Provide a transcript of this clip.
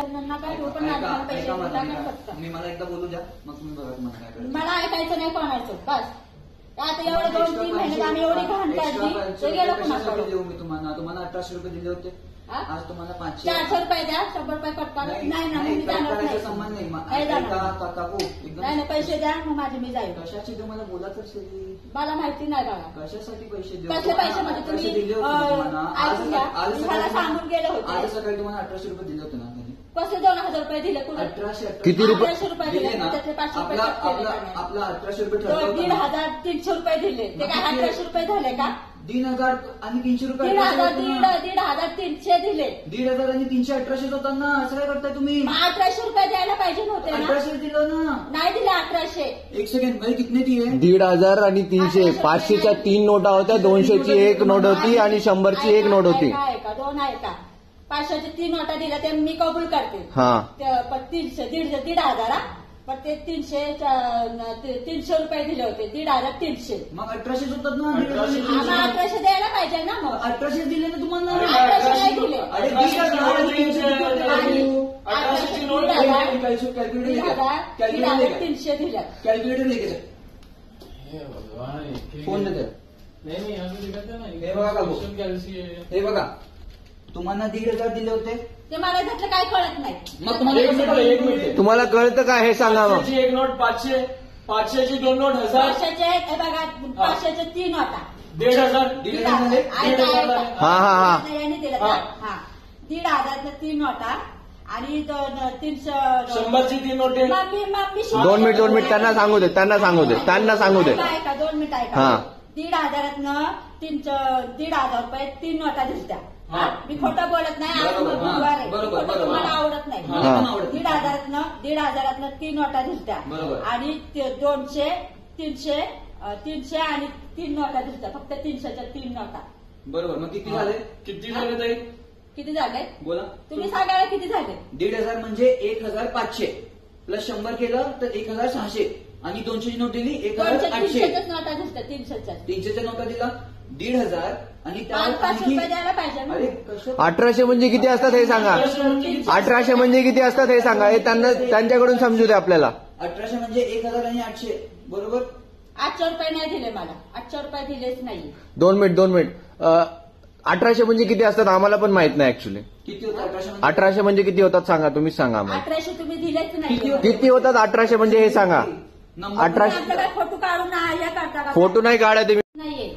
नका ठेवू पण पैसे फक्त मी मला एकदा बोलू द्या मग तुम्ही बघा तुम्हाला काय करायचं. मला ऐकायचं नाही कोणाचं बस. आता एवढे 2-3 महिने आम्ही एवढी घाण काढली ते गेलो कशासाठी देऊ मी तुम्हाला 1800 रुपये दिले होते. आज तुम्हाला 400 रुपये द्या 100 रुपये कट करा. नाही ना मी जाणार नाही. संबंध नाही काकू एकदम नाही पैसे द्या मग माझे मी जाईल. कशाची तुम्हाला बोला तर मला माहिती नाही बघा कशासाठी पैसे देऊ. कसले पैसे म्हणजे तुम्ही मला सांगून गेले होते. आज सकाळी तुम्हाला 1800 रुपये दिले होते ना. कसले 2000 रुपये दिले कुठे 1800 किती रुपये 1800 रुपये दिले ना. त्यातले 500 रुपये आपला 1800 रुपये ठरवलं 1300 रुपये दिले ते काय 1800 रुपये झाले का. 3000 आणि 300 रुपये 1300 दिले. 1500 आणि 300 1800 होताना असं काय करताय तुम्ही. 1800 रुपये द्यायला पाहिजे नव्हते ना. 1800 दिलं ना. नाही दिले 1800. एक सेकंड भाई कितने दिए. 1500 आणि 300 500च्या 3 नोटा होत्या 200ची 1 नोट होती आणि 100ची 1 नोट होती. का 2 आहे का 500ची 3 नोटा दिल्या ते मी कबूल करते. हा 300 1,500 पण ते 300 रुपये दिले होते 1,300. मग 1800 होतात ना. 1800 द्यायला पाहिजे ना मग. 1800 दिले ना तुम्हाला. 1800 नाही दिले. अरे 300 दिल्या. कॅल्क्युलेटर लेके फोन देते. हे बघा काकू हे बघा तुम्हाला 1,500 दिले होते. ते मला त्यातलं काय कळत नाही. मग तुम्हाला तुम्हाला कळतं का हे सांगा मग. 500ची 1 नोट 500 500ची 2 नोट 1000 500चे हे बघा 500चे 3 होता 1,500 हा हा हा यांनी दिलं का. हा 1,500 3 होता आणि 300 100ची 3 नोटे. 2 मिनिट त्यांना सांगू दे 2 मिनिट ऐका. हा 1,500 1,500 रुपये 3 नोटा दिसत्या. मी खोटं बोलत नाही. आज बुधवार आहे. खोटं तुम्हाला आवडत नाही. 1,500 3 नोटा दिसत्या आणि 200 300 आणि 3 नोटा दिसत्या. फक्त 300च्या 3 नोटा. बरोबर. मग किती झाले. किती झाले बोला तुम्ही सांगायला किती झाले. 1,500 म्हणजे 1,500 प्लस 100 केलं तर 1,600 आणि 200ची नोट दिली 1,800. 300च्याच नोटा दिसत्या 300च्या 300च्या नोटा दिला 1,500 आणि 500 रुपये द्यायला पाहिजे ना. अरे कसं 1800 म्हणजे किती असतात हे सांगा. 1800 म्हणजे किती असतात हे सांगा. हे त्यांच्याकडून समजू दे आपल्याला. 1800 म्हणजे 1,000 आणि 800 बरोबर. 800 रुपये नाही दिले मला. 800 रुपये दिलेच नाही. 2 मिनिट 1800 म्हणजे किती असतात आम्हाला पण माहित नाही ऍक्च्युली. किती होतं 1800 म्हणजे किती होतात सांगा. तुम्हीच सांगा आम्हाला. 1800 तुम्ही दिलेच नाही. किती होतात 1800 म्हणजे हे सांगा. 1800 फोटो काढून या करता फोटो नाही काढा तुम्ही. नाहीये.